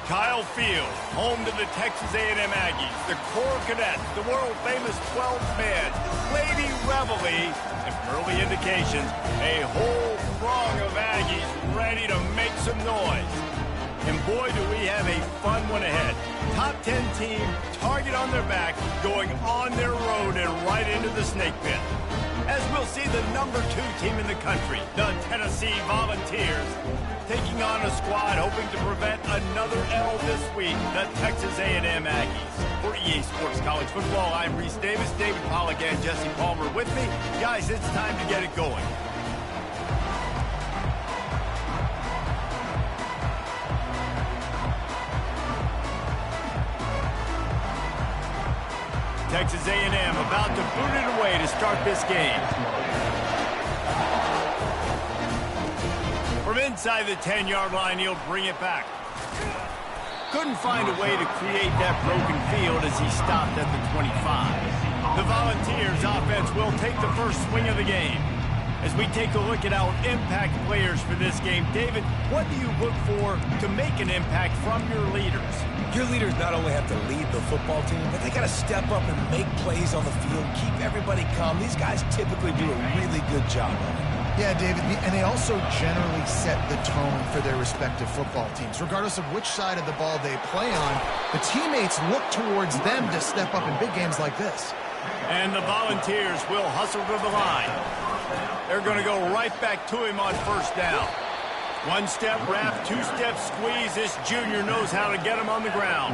Kyle Field, home to the Texas A&M Aggies, the Corps Cadets, the world-famous 12-man, Lady Reveille, and from early indications, a whole throng of Aggies ready to make some noise. And boy, do we have a fun one ahead. Top 10 team, target on their back, going on their road and right into the snake pit. As we'll see the number 2 team in the country, the Tennessee Volunteers, taking on a squad hoping to prevent another L this week, the Texas A&M Aggies. For EA Sports College Football, I'm Reese Davis, David Pollack, and Jesse Palmer with me. Guys, it's time to get it going. Texas A&M about to boot it away to start this game. From inside the 10-yard line, he'll bring it back. Couldn't find a way to create that broken field as he stopped at the 25. The Volunteers offense will take the first swing of the game. As we take a look at our impact players for this game, David, what do you look for to make an impact from your leaders? Your leaders not only have to lead the football team, but they got to step up and make plays on the field, keep everybody calm. These guys typically do a really good job of it. Yeah, David, and they also generally set the tone for their respective football teams. Regardless of which side of the ball they play on, the teammates look towards them to step up in big games like this. And the Volunteers will hustle to the line. They're going to go right back to him on first down. One-step wrap, two-step squeeze. This junior knows how to get him on the ground.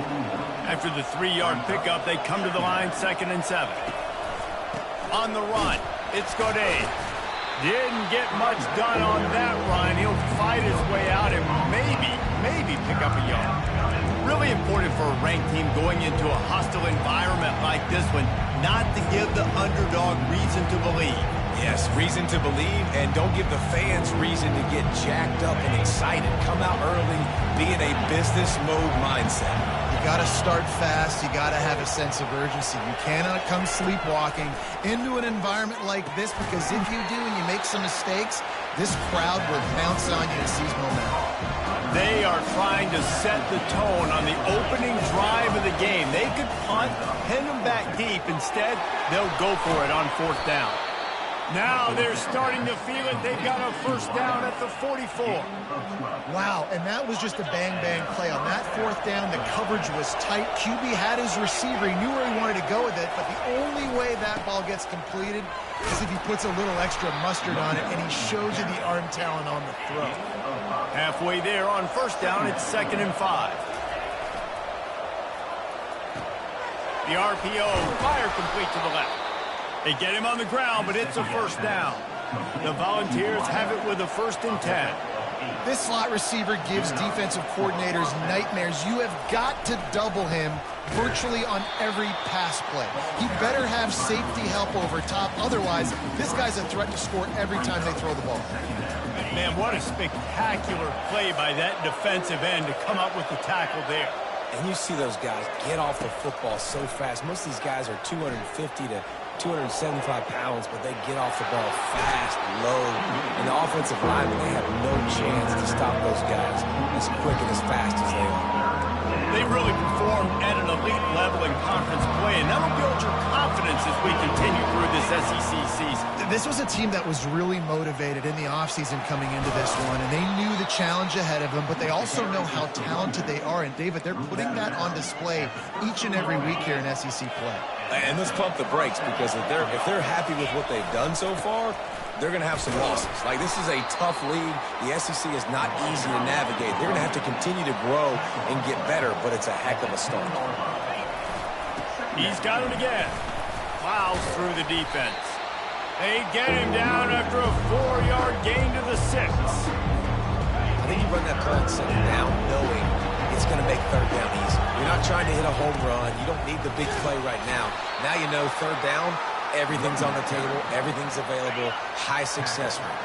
After the 3-yard pickup, they come to the line, 2nd and 7. On the run, it's Godet. Didn't get much done on that run. He'll fight his way out and maybe pick up a yard. Really important for a ranked team going into a hostile environment like this one, not to give the underdog reason to believe. Yes, reason to believe, and don't give the fans reason to get jacked up and excited. Come out early, be in a business mode mindset. You got to start fast. You got to have a sense of urgency. You cannot come sleepwalking into an environment like this, because if you do and you make some mistakes, this crowd will bounce on you and seize momentum. They are trying to set the tone on the opening drive of the game. They could punt, pin them back deep. Instead, they'll go for it on 4th down. Now they're starting to feel it. They've got a first down at the 44. Wow, and that was just a bang-bang play. On that 4th down, the coverage was tight. QB had his receiver. He knew where he wanted to go with it, but the only way that ball gets completed is if he puts a little extra mustard on it, and he shows you the arm talent on the throw. Halfway there on first down, it's 2nd and 5. The RPO, fire complete to the left. They get him on the ground, but it's a first down. The Volunteers have it with a 1st and 10. This slot receiver gives defensive coordinators nightmares. You have got to double him virtually on every pass play. He better have safety help over top. Otherwise, this guy's a threat to score every time they throw the ball. Man, what a spectacular play by that defensive end to come up with the tackle there. And you see those guys get off the football so fast. Most of these guys are 250 to 275 pounds, but they get off the ball fast, low. And the offensive linemen, they have no chance to stop those guys as quick and as fast as they are. They really performed at an elite level in conference play, and that'll build your confidence as we continue through this SEC season. This was a team that was really motivated in the offseason coming into this one, and they knew the challenge ahead of them, but they also know how talented they are. And, David, they're putting that on display each and every week here in SEC play. And let's pump the brakes, because if they're happy with what they've done so far, they're going to have some losses. Like, this is a tough league. The SEC is not easy to navigate. They're going to have to continue to grow and get better, but it's a heck of a start. He's got it again. Plows through the defense. They get him down after a 4-yard gain to the 6. I think you run that play on 2nd down knowing it's going to make 3rd down easy. You're not trying to hit a home run. You don't need the big play right now. Now you know 3rd down, everything's on the table, everything's available, high success rate.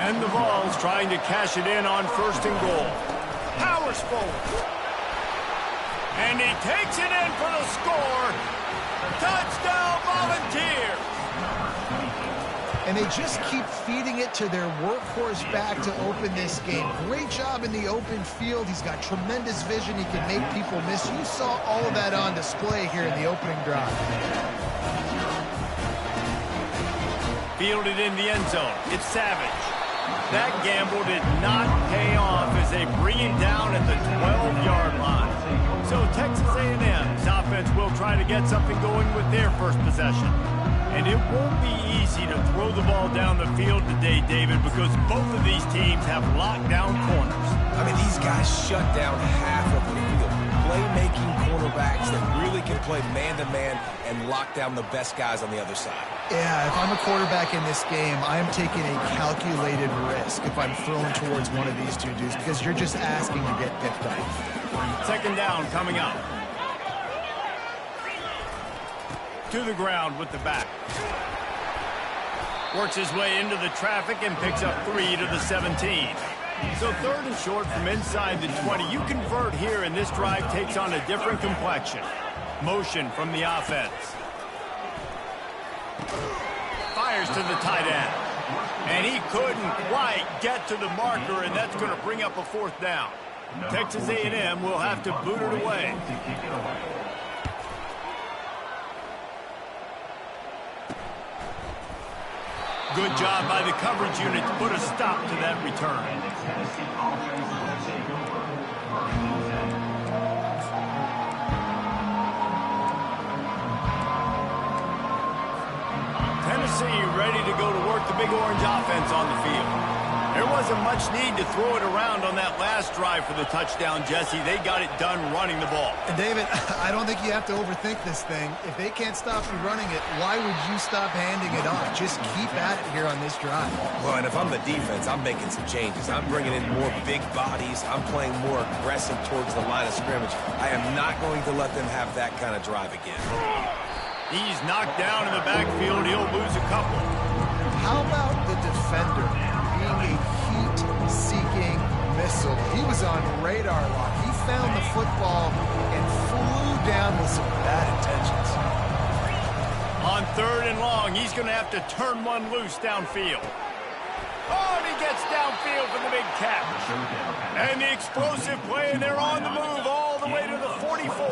And the Vols trying to cash it in on 1st and goal. Powers forward. And he takes it in for the score. Touchdown, Volunteers. and they just keep feeding it to their workhorse back to open this game. Great job in the open field. He's got tremendous vision. He can make people miss. You saw all of that on display here in the opening drive. Fielded in the end zone. It's Savage. That gamble did not pay off as they bring him down at the 12-yard line. So Texas A&M's offense will try to get something going with their first possession. And it won't be easy to throw the ball down the field today, David, because both of these teams have lockdown corners. I mean, these guys shut down half of the field. Playmaking cornerbacks that really can play man-to-man and lock down the best guys on the other side. Yeah, if I'm a quarterback in this game, I am taking a calculated risk if I'm thrown towards one of these two dudes because you're just asking to get picked off. Second down coming up. To the ground with the back. Works his way into the traffic and picks up 3 to the 17. So third and short from inside the 20. You convert here, and this drive takes on a different complexion. Motion from the offense. Fires to the tight end. And he couldn't quite get to the marker, and that's going to bring up a fourth down. Texas A&M will have to boot it away. Good job by the coverage unit to put a stop to that return. Tennessee ready to go to work the Big Orange offense on the field. There wasn't much need to throw it around on that last drive for the touchdown, Jesse. They got it done running the ball. And David, I don't think you have to overthink this thing. If they can't stop you running it, why would you stop handing it off? Just keep at it here on this drive. Well, and if I'm the defense, I'm making some changes. I'm bringing in more big bodies. I'm playing more aggressive towards the line of scrimmage. I am not going to let them have that kind of drive again. He's knocked down in the backfield. He'll lose a couple. How about the defender being a heat-seeking missile? He was on radar lock. He found the football and flew down with some bad intentions. On third and long, he's going to have to turn one loose downfield. Oh, and he gets downfield for the big catch. And the explosive play, and they're on the move all the way to the 44.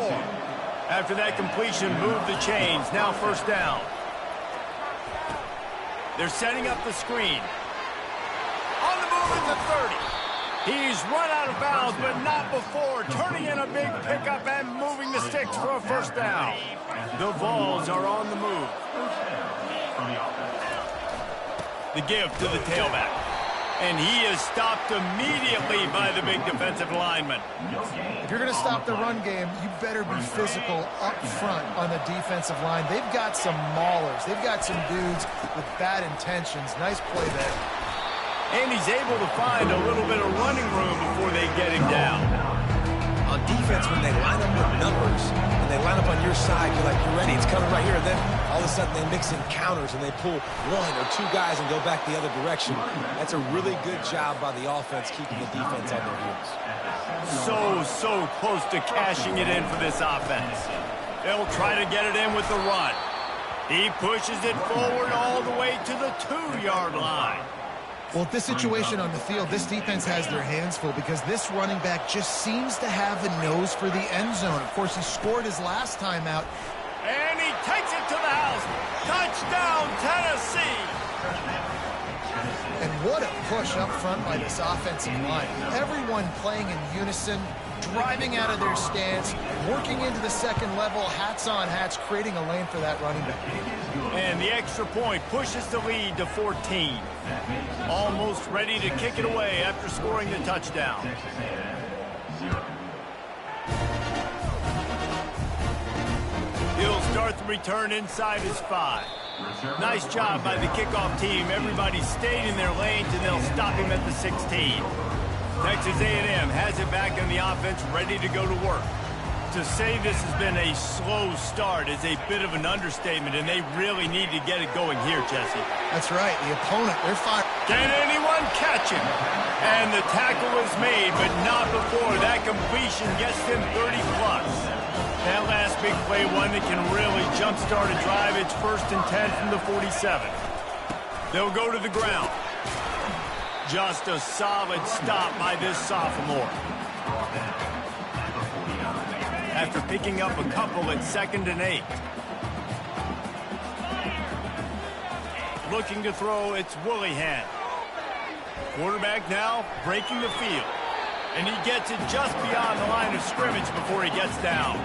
After that completion, move the chains. Now first down. They're setting up the screen. On the move at the 30. He's run out of bounds, but not before. Turning in a big pickup and moving the sticks for a first down. The Vols are on the move. The give to the tailback. And he is stopped immediately by the big defensive lineman. If you're going to stop the run game, you better be physical up front on the defensive line. They've got some maulers. They've got some dudes with bad intentions. Nice play there. And he's able to find a little bit of running room before they get him down. On defense, when they line up with numbers, and they line up on your side, you're like, you're ready, it's coming right here. And then all of a sudden they mix in counters and they pull one or two guys and go back the other direction. That's a really good job by the offense keeping the defense on their heels. So close to cashing it in for this offense. They'll try to get it in with the run. He pushes it forward all the way to the 2-yard line. Well, at this situation on the field, this defense has their hands full because this running back just seems to have a nose for the end zone. Of course, he scored his last time out. And he takes it to the house. Touchdown, Tennessee. And what a push up front by this offensive line. Everyone playing in unison, driving out of their stance, working into the second level, hats on hats, creating a lane for that running back. And the extra point pushes the lead to 14. Almost ready to kick it away after scoring the touchdown. He'll start the return inside his 5. Nice job by the kickoff team. Everybody stayed in their lanes, and they'll stop him at the 16. Texas A&M has it back in the offense, ready to go to work. To say this has been a slow start is a bit of an understatement, and they really need to get it going here, Jesse. That's right. The opponent, they're fired. Can anyone catch him? And the tackle is made, but not before that completion gets him 30-plus. That last big play, one that can really jumpstart a drive. It's 1st and 10 from the 47. They'll go to the ground. Just a solid stop by this sophomore. After picking up a couple at 2nd and 8. Looking to throw, it's Willihan. Quarterback now breaking the field. And he gets it just beyond the line of scrimmage before he gets down.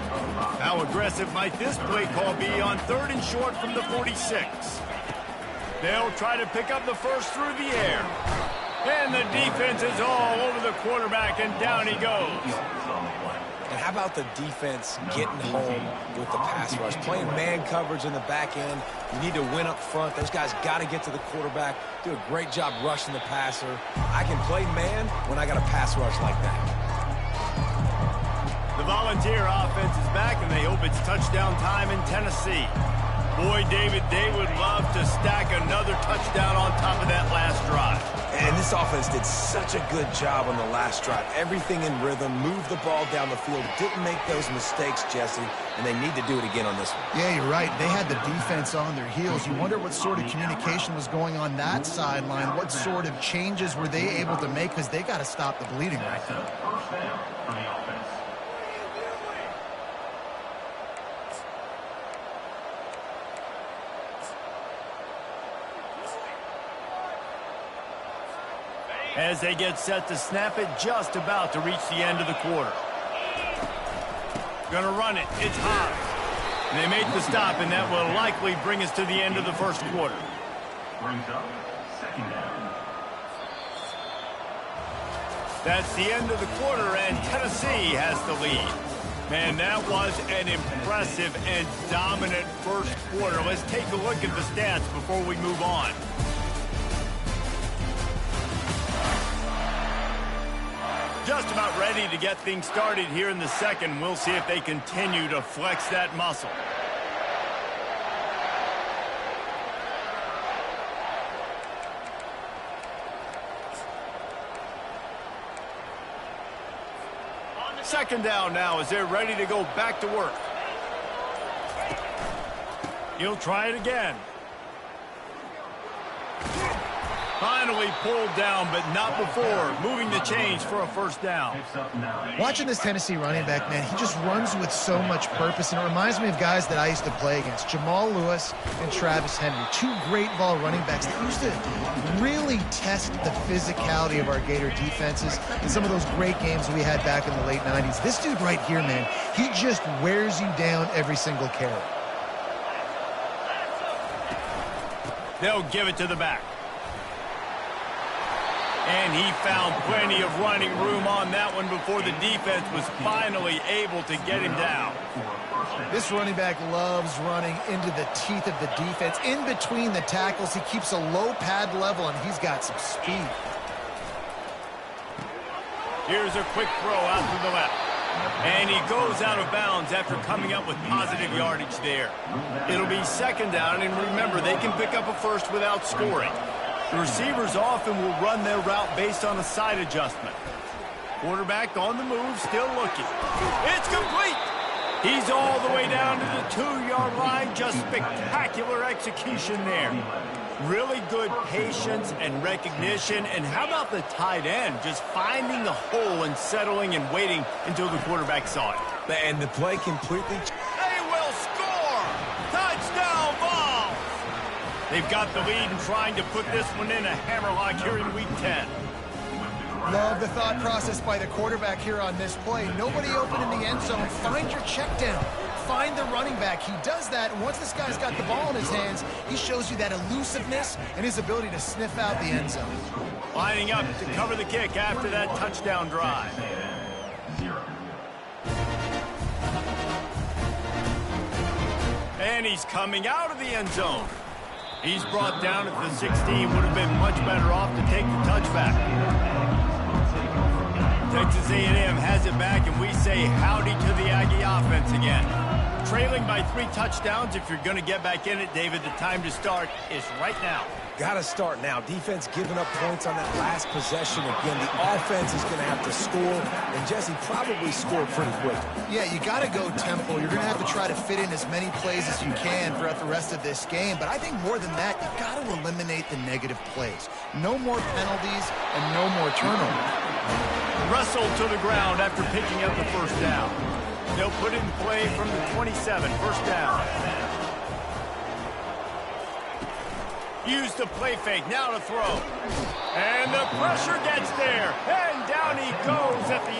How aggressive might this play call be on 3rd and short from the 46? They'll try to pick up the first through the air. And the defense is all over the quarterback, and down he goes. And how about the defense getting home with the pass rush? Playing man coverage in the back end. You need to win up front. Those guys got to get to the quarterback. Do a great job rushing the passer. I can play man when I got a pass rush like that. The Volunteer offense is back, and they hope it's touchdown time in Tennessee. Boy, David, they would love to stack another touchdown on top of that last drive. And this offense did such a good job on the last drive. Everything in rhythm, moved the ball down the field, didn't make those mistakes, Jesse, and they need to do it again on this one. Yeah, you're right. They had the defense on their heels. You wonder what sort of communication was going on that sideline. What sort of changes were they able to make, because they got to stop the bleeding right now. First down for the offense. As they get set to snap it, just about to reach the end of the quarter. Gonna run it. It's Hobbs. And they make the stop, and that will likely bring us to the end of the first quarter. Brings up 2nd down. That's the end of the quarter, and Tennessee has the lead. Man, that was an impressive and dominant first quarter. Let's take a look at the stats before we move on. Just about ready to get things started here in the second. We'll see if they continue to flex that muscle. Second down now as they're ready to go back to work. He'll try it again. Finally pulled down, but not before moving the change for a first down. Watching this Tennessee running back, man, he just runs with so much purpose, and it reminds me of guys that I used to play against, Jamal Lewis and Travis Henry, two great ball running backs that used to really test the physicality of our Gator defenses in some of those great games we had back in the late 90s. This dude right here, man, he just wears you down every single carry. They'll give it to the back. And he found plenty of running room on that one before the defense was finally able to get him down. This running back loves running into the teeth of the defense. In between the tackles, he keeps a low pad level, and he's got some speed. Here's a quick throw out to the left. And he goes out of bounds after coming up with positive yardage there. It'll be second down, and remember, they can pick up a first without scoring. The receivers often will run their route based on a side adjustment. Quarterback on the move, still looking. It's complete! He's all the way down to the 2-yard line. Just spectacular execution there. Really good patience and recognition. And how about the tight end? Just finding the hole and settling and waiting until the quarterback saw it. And the play completely... They will score! Touchdown, Vols! They've got the lead and trying to put this one in a hammerlock here in Week 10. Love the thought process by the quarterback here on this play. Nobody open in the end zone. Find your check down. Find the running back. He does that, and once this guy's got the ball in his hands, he shows you that elusiveness and his ability to sniff out the end zone. Lining up to cover the kick after that touchdown drive. And he's coming out of the end zone. He's brought down at the 16. Would have been much better off to take the touchback. Texas A&M has it back, and we say howdy to the Aggie offense again. Trailing by 3 touchdowns. If you're going to get back in it, David, the time to start is right now. Got to start now. Defense giving up points on that last possession. Again, the offense is going to have to score, and Jesse probably scored pretty quick. Yeah, you got to go tempo. You're going to have to try to fit in as many plays as you can throughout the rest of this game. But I think more than that, you got to eliminate the negative plays. No more penalties and no more turnovers. Wrestled to the ground after picking up the first down. They'll put in play from the 27, first down. Use the play fake, now to throw. And the pressure gets there. And down he goes at the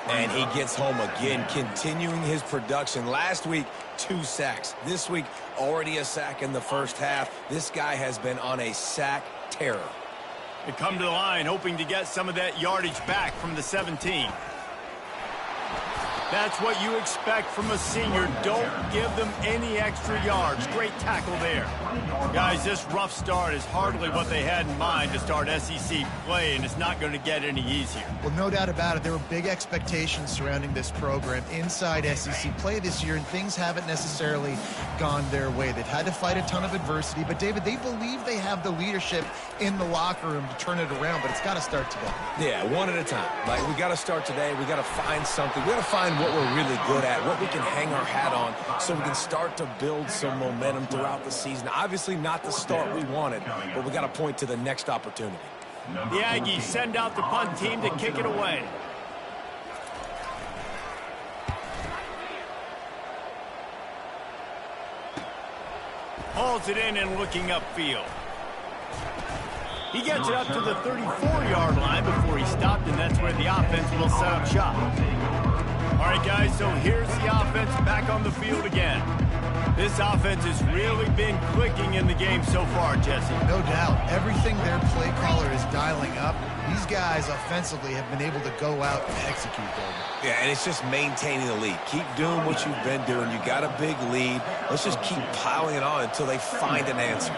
18. And he gets home again, continuing his production. Last week, 2 sacks. This week, already a sack in the first half. This guy has been on a sack terror. They come to the line, hoping to get some of that yardage back from the 17. That's what you expect from a senior. Don't give them any extra yards. Great tackle there. Guys, this rough start is hardly what they had in mind to start SEC play, and it's not going to get any easier. Well, no doubt about it. There were big expectations surrounding this program inside SEC play this year, and things haven't necessarily gone their way. They've had to fight a ton of adversity, but, David, they believe they have the leadership in the locker room to turn it around, but it's got to start today. Yeah, one at a time. Like, we got to start today. We got to find something. We got to find what we're really good at, what we can hang our hat on so we can start to build some momentum throughout the season. Obviously not the start we wanted, but we got to point to the next opportunity. The Aggies send out the punt team to kick it away. Hauls it in and looking upfield. He gets it up to the 34-yard line before he stopped, and that's where the offense will set up shop. All right, guys, so here's the offense back on the field again. This offense has really been clicking in the game so far, Jesse. No doubt. Everything their play caller is dialing up, these guys offensively have been able to go out and execute, David. Yeah, and it's just maintaining the lead. Keep doing what you've been doing. You got a big lead. Let's just keep piling it on until they find an answer.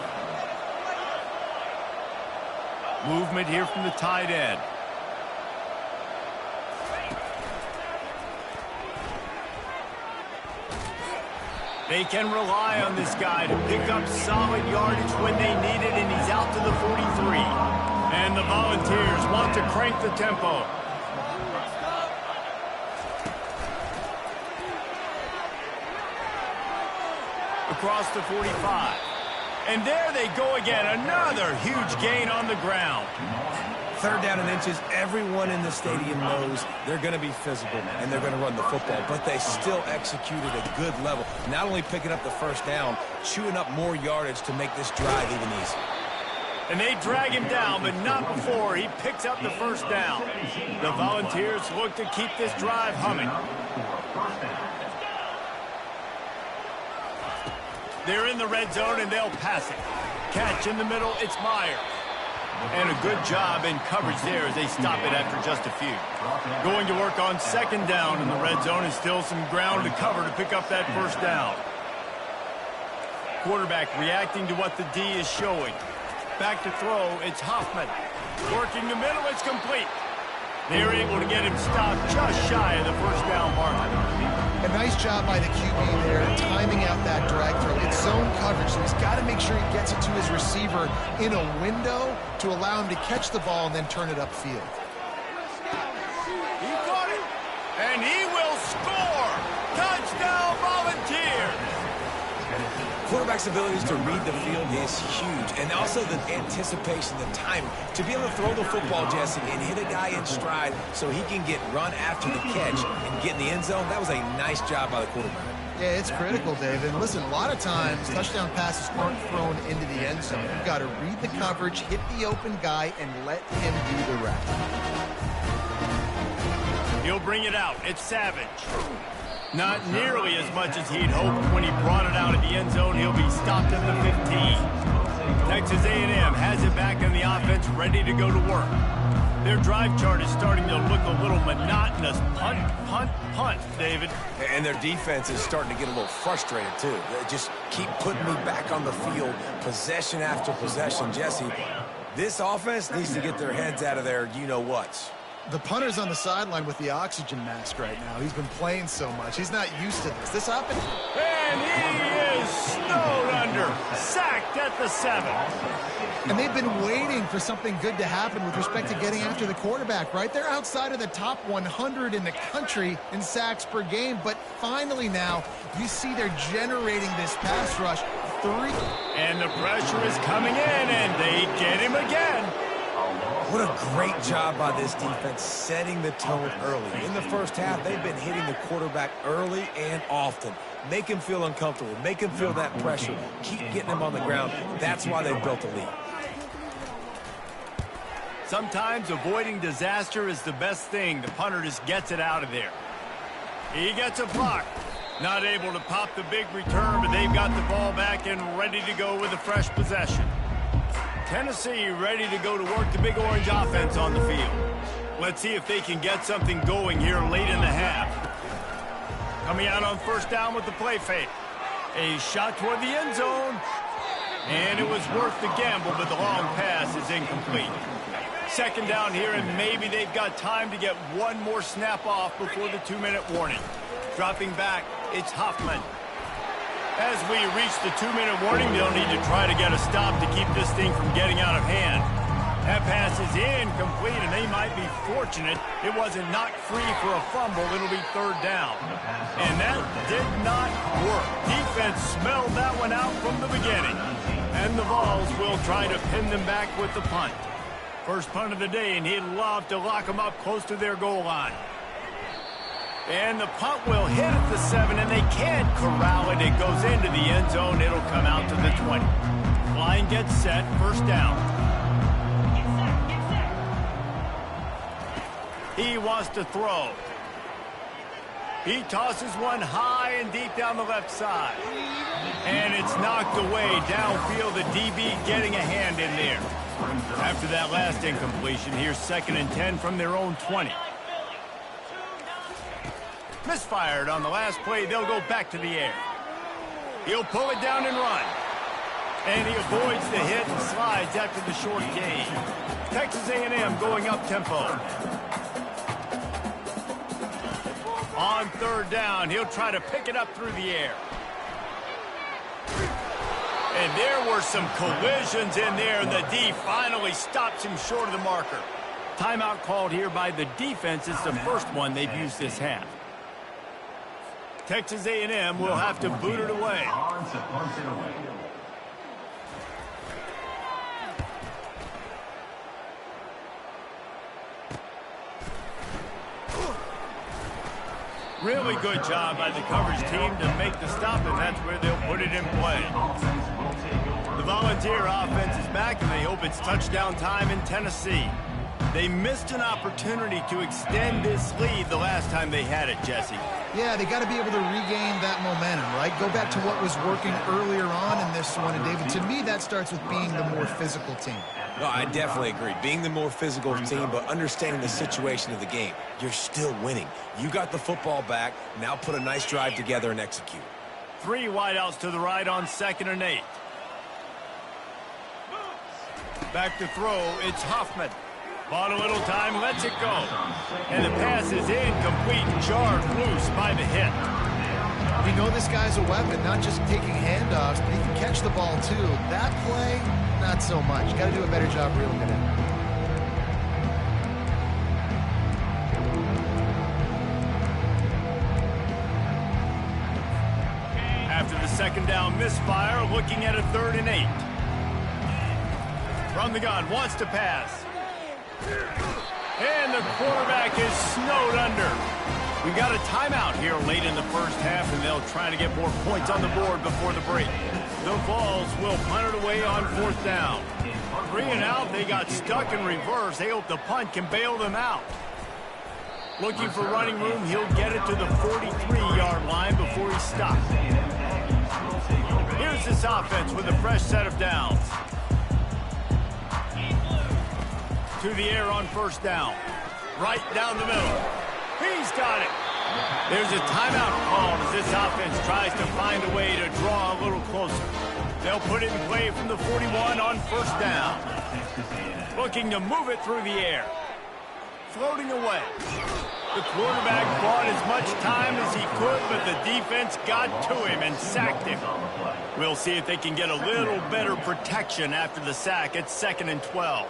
Movement here from the tight end. They can rely on this guy to pick up solid yardage when they need it, and he's out to the 43. And the Volunteers want to crank the tempo. Across the 45. And there they go again. Another huge gain on the ground. 3rd down and inches. Everyone in the stadium knows they're going to be physical and they're going to run the football, but they still executed a good level. Not only picking up the first down, chewing up more yardage to make this drive even easier. And they drag him down, but not before he picks up the first down. The Volunteers look to keep this drive humming. They're in the red zone, and they'll pass it. Catch in the middle, it's Myers. And a good job in coverage there as they stop it after just a few. Going to work on 2nd down in the red zone, and still some ground to cover to pick up that first down. Quarterback reacting to what the D is showing. Back to throw, it's Hoffman. Working the middle, it's complete. They're able to get him stopped just shy of the first down marker. A nice job by the QB there, timing out that drag throw. It's zone coverage, so he's got to make sure he gets it to his receiver in a window to allow him to catch the ball and then turn it upfield. He got it, and he will score. Touchdown, Volunteers. Quarterback's abilities to read the field is huge, and also the anticipation, the timing. To be able to throw the football, Jesse, and hit a guy in stride so he can get run after the catch and get in the end zone, that was a nice job by the quarterback. Yeah, it's critical, David. And listen, a lot of times, touchdown passes aren't thrown into the end zone. You've got to read the coverage, hit the open guy, and let him do the rest. He'll bring it out. It's Savage. Not nearly as much as he'd hoped when he brought it out of the end zone. He'll be stopped at the 15. Texas A&M has it back in the offense, ready to go to work. Their drive chart is starting to look a little monotonous. Punt, punt, punt, David. And their defense is starting to get a little frustrated, too. They just keep putting me back on the field, possession after possession. Jesse, this offense needs to get their heads out of their you-know-whats. The punter's on the sideline with the oxygen mask right now. He's been playing so much. He's not used to this. This happened. And he is snowed under. Sacked at the 7. And they've been waiting for something good to happen with respect to getting after the quarterback, right? They're outside of the top 100 in the country in sacks per game. But finally now, you see they're generating this pass rush. 3. And the pressure is coming in, and they get him again. What a great job by this defense setting the tone early. In the first half, they've been hitting the quarterback early and often. Make him feel uncomfortable. Make him feel that pressure. Keep getting him on the ground. That's why they built a lead. Sometimes avoiding disaster is the best thing. The punter just gets it out of there. He gets a block. Not able to pop the big return, but they've got the ball back and ready to go with a fresh possession. Tennessee ready to go to work the Big Orange offense on the field. Let's see if they can get something going here late in the half. Coming out on first down with the play fake. A shot toward the end zone. And it was worth the gamble, but the long pass is incomplete. Second down here, and maybe they've got time to get one more snap off before the 2-minute warning. Dropping back, it's Hoffman. As we reach the 2-minute warning, they'll need to try to get a stop to keep this thing from getting out of hand. That pass is incomplete, and they might be fortunate it wasn't knocked free for a fumble. It'll be third down. And that did not work. Defense smelled that one out from the beginning. And the Vols will try to pin them back with the punt. First punt of the day, and he'd love to lock them up close to their goal line. And the punt will hit at the 7, and they can't corral it. It goes into the end zone. It'll come out to the 20. Line gets set. First down. He wants to throw. He tosses one high and deep down the left side. And it's knocked away downfield. The DB getting a hand in there. After that last incompletion, here's 2nd and 10 from their own 20. Misfired on the last play. They'll go back to the air. He'll pull it down and run. And he avoids the hit and slides after the short gain. Texas A&M going up-tempo. On third down, he'll try to pick it up through the air. And there were some collisions in there, and the D finally stops him short of the marker. Timeout called here by the defense. It's the first one they've used this half. Texas A&M will have to boot it away. Really good job by the coverage team to make the stop, and that's where they'll put it in play. The Volunteer offense is back, and they hope it's touchdown time in Tennessee. They missed an opportunity to extend this lead the last time they had it, Jesse. Yeah, they got to be able to regain that momentum, right? Go back to what was working earlier on in this one. And, David, to me, that starts with being the more physical team. No, I definitely agree. Being the more physical team, but understanding the situation of the game. You're still winning. You got the football back. Now put a nice drive together and execute. 3 wideouts to the right on 2nd and 8. Back to throw. It's Hoffman. Bought a little time, lets it go. And the pass is incomplete, jarred loose by the hit. You know this guy's a weapon, not just taking handoffs, but he can catch the ball too. That play, not so much. Got to do a better job reeling it in. After the 2nd down misfire, looking at a 3rd and 8. From the gun, wants to pass. And the quarterback is snowed under. We got a timeout here late in the first half, and they'll try to get more points on the board before the break. The Vols will punt it away on 4th down. 3 and out, they got stuck in reverse. They hope the punt can bail them out. Looking for running room, he'll get it to the 43-yard line before he stops. Here's this offense with a fresh set of downs. To the air on 1st down. Right down the middle. He's got it. There's a timeout called as this offense tries to find a way to draw a little closer. They'll put it in play from the 41 on 1st down. Looking to move it through the air. floating away. The quarterback bought as much time as he could, but the defense got to him and sacked him. We'll see if they can get a little better protection after the sack. It's 2nd and 12.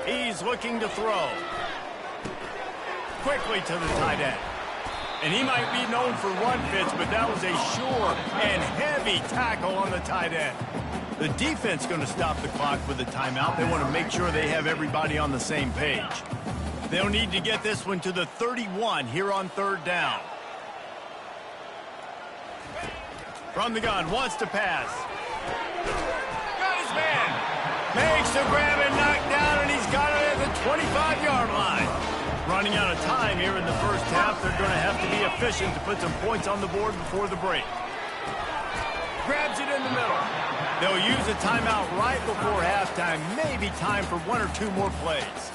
He's looking to throw. Quickly to the tight end. And he might be known for run fits, but that was a sure and heavy tackle on the tight end. The defense going to stop the clock with a timeout. They want to make sure they have everybody on the same page. They'll need to get this one to the 31 here on 3rd down. From the gun, wants to pass. Got his man. Makes the grab and knock down, and he's got it at the 25-yard line. Running out of time here in the first half. They're going to have to be efficient to put some points on the board before the break. Grabs it in the middle. They'll use a timeout right before halftime. Maybe time for 1 or 2 more plays.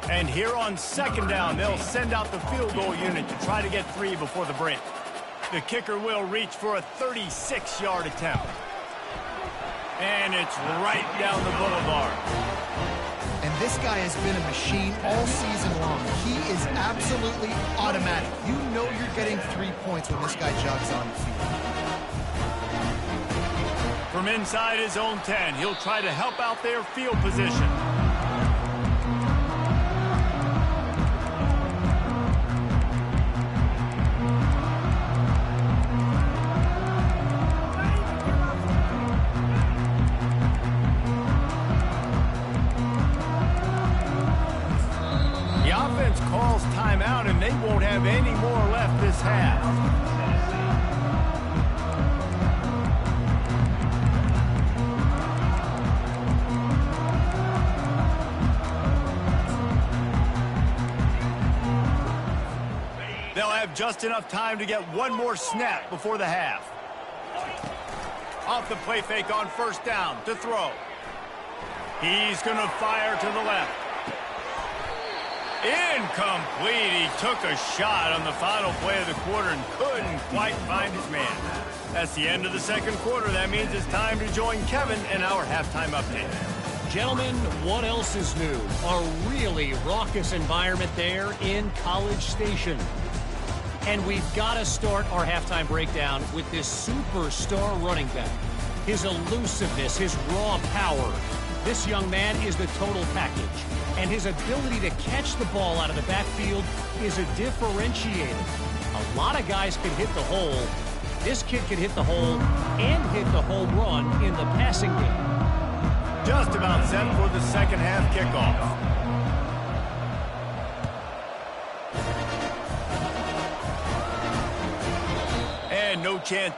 And here on 2nd down, they'll send out the field goal unit to try to get 3 before the break. The kicker will reach for a 36-yard attempt. And it's right down the boulevard. And this guy has been a machine all season long. He is absolutely automatic. You know you're getting 3 points when this guy jogs on the field. From inside his own 10, he'll try to help out their field position. Calls timeout, and they won't have any more left this half. They'll have just enough time to get 1 more snap before the half. Off the play fake on 1st down to throw. He's going to fire to the left. Incomplete. He took a shot on the final play of the quarter and couldn't quite find his man. That's the end of the 2nd quarter. That means it's time to join Kevin in our halftime update. Gentlemen, what else is new? A really raucous environment there in College Station. And we've got to start our halftime breakdown with this superstar running back. His elusiveness, his raw power. This young man is the total package. And his ability to catch the ball out of the backfield is a differentiator. A lot of guys can hit the hole. This kid can hit the hole and hit the home run in the passing game. Just about set for the 2nd half kickoff. And no chance.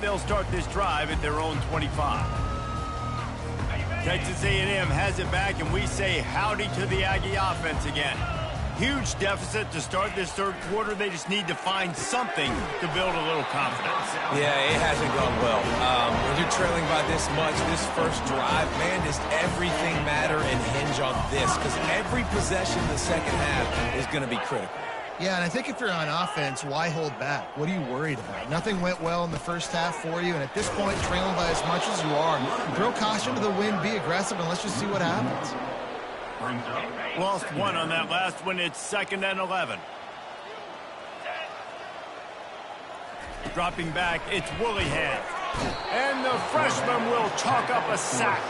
they'll start this drive at their own 25. Texas A&M has it back, and we say howdy to the Aggie offense again. Huge deficit to start this third quarter. They just need to find something to build a little confidence. Yeah, it hasn't gone well. When you're trailing by this much, this first drive, man, does everything matter and hinge on this? Because every possession in the second half is going to be critical. Yeah, and I think if you're on offense, why hold back? What are you worried about? Nothing went well in the first half for you, and at this point, trailing by as much as you are, throw caution to the wind, be aggressive, and let's just see what happens. Lost one on that last one. It's 2nd and 11. Dropping back, it's Willingham. And the freshman will chalk up a sack.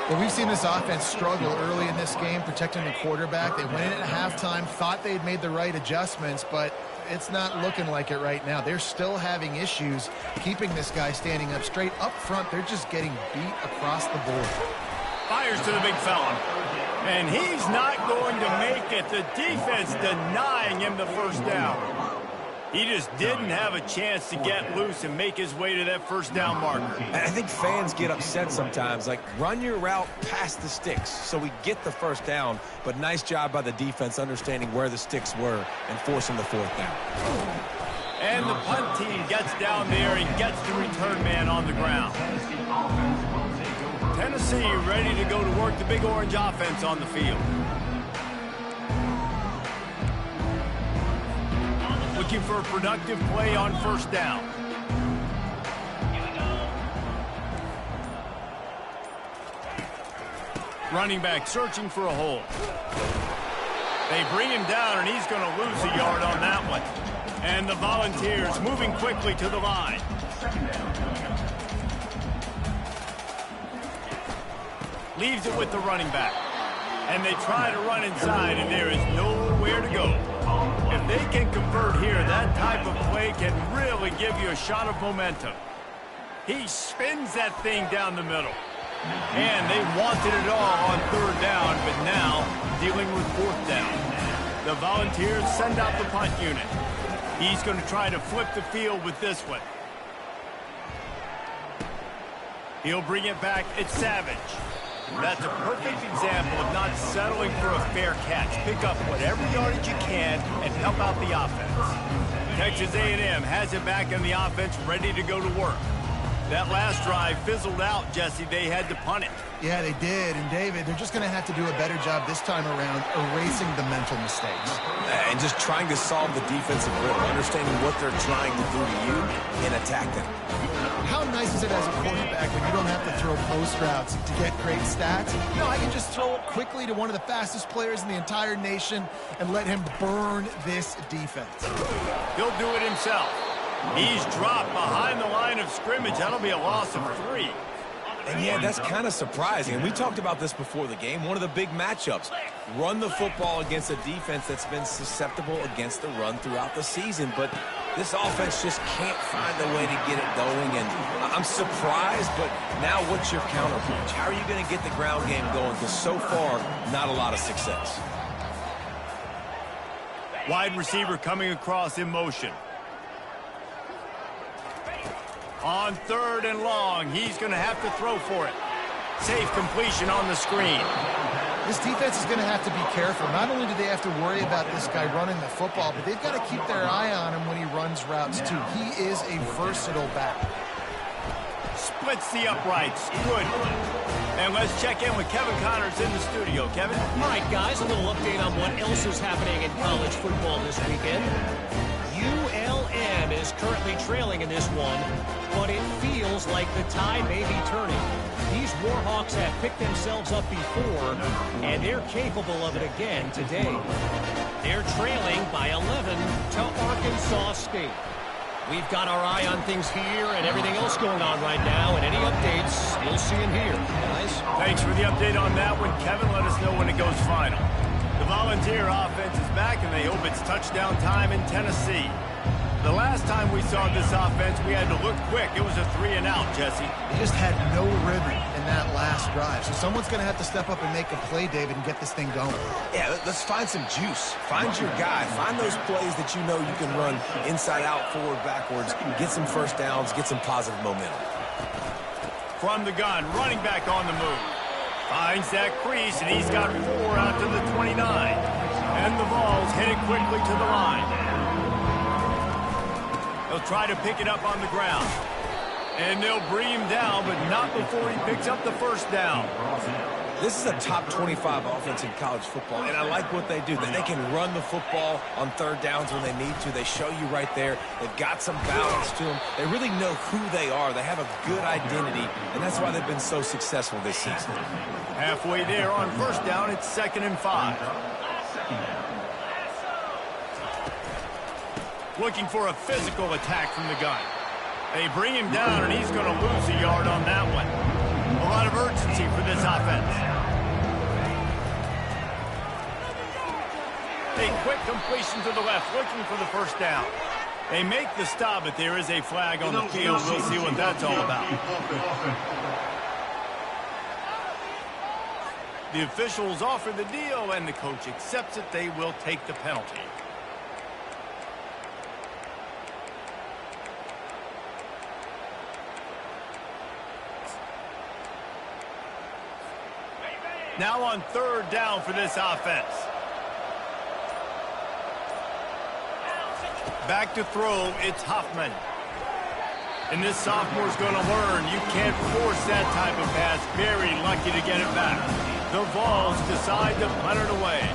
Well, we've seen this offense struggle early in this game, protecting the quarterback. They went in at halftime, thought they'd made the right adjustments, but it's not looking like it right now. They're still having issues keeping this guy standing up straight. Up front, they're just getting beat across the board. Fires to the big fella. And he's not going to make it. The defense denying him the first down. He just didn't have a chance to get loose and make his way to that first down marker. And I think fans get upset sometimes. Like, run your route past the sticks so we get the first down. But nice job by the defense understanding where the sticks were and forcing the fourth down. And the punt team gets down there and gets the return man on the ground. Tennessee ready to go to work the Big Orange offense on the field. Looking for a productive play on first down. Running back searching for a hole. They bring him down, and he's going to lose a yard on that one. And the Volunteers moving quickly to the line. Leaves it with the running back. And they try to run inside, and there is nowhere to go. If they can convert here, that type of play can really give you a shot of momentum. He spins that thing down the middle. And they wanted it all on third down, but now dealing with fourth down. The Volunteers send out the punt unit. He's going to try to flip the field with this one. He'll bring it back. It's Savage. That's a perfect example of not settling for a fair catch. Pick up whatever yardage you can and help out the offense. Texas A&M has it back in the offense, ready to go to work. That last drive fizzled out, Jesse. They had to punt it. Yeah, they did. And, David, they're just going to have to do a better job this time around erasing the mental mistakes. And just trying to solve the defensive riddle, understanding what they're trying to do to you and attack them. How nice is it as a quarterback when you don't have to throw post routes to get great stats? No, I can just throw it quickly to one of the fastest players in the entire nation and let him burn this defense. He'll do it himself. He's dropped behind the line of scrimmage. That'll be a loss of 3. And, yeah, that's kind of surprising. And we talked about this before the game. One of the big matchups. Run the football against a defense that's been susceptible against the run throughout the season. But this offense just can't find a way to get it going. And I'm surprised, but now what's your counterpunch? How are you going to get the ground game going? Because so far, not a lot of success. Wide receiver coming across in motion. On third and long, he's going to have to throw for it. Safe completion on the screen. This defense is going to have to be careful. Not only do they have to worry about this guy running the football, but they've got to keep their eye on him when he runs routes, too. He is a versatile back. Splits the uprights. Good. And let's check in with Kevin Connors in the studio. Kevin? All right, guys, a little update on what else is happening in college football this weekend. ULM is currently trailing in this one, but it feels like the tide may be turning. These Warhawks have picked themselves up before, and they're capable of it again today. They're trailing by 11 to Arkansas State. We've got our eye on things here and everything else going on right now, and any updates, you'll see them here, guys. Thanks for the update on that one, Kevin. Let us know when it goes final. The Volunteer offense is back, and they hope it's touchdown time in Tennessee. The last time we saw this offense, we had to look quick. It was a 3-and-out, Jesse. They just had no rhythm in that last drive. So someone's going to have to step up and make a play, David, and get this thing going. Yeah, let's find some juice. Find your guy. Find those plays that you know you can run inside out, forward, backwards, get some first downs, get some positive momentum. From the gun, running back on the move. Finds that crease, and he's got 4 out to the 29. And the Vols headed quickly to the line. They'll try to pick it up on the ground. And they'll bring him down, but not before he picks up the first down. This is a top 25 offense in college football, and I like what they do. They can run the football on third downs when they need to. They show you right there. They've got some balance to them. They really know who they are. They have a good identity, and that's why they've been so successful this season. Halfway there on first down, it's 2nd and 5. Looking for a physical attack from the gun. They bring him down, and he's going to lose a yard on that one. A lot of urgency for this offense. A quick completion to the left, looking for the first down. They make the stop, but there is a flag on the field. We'll see what that's all about. The officials offer the deal, and the coach accepts it. They will take the penalty. Now on third down for this offense. Back to throw, it's Huffman. And this sophomore's going to learn you can't force that type of pass. Very lucky to get it back. The Vols decide to punt it away.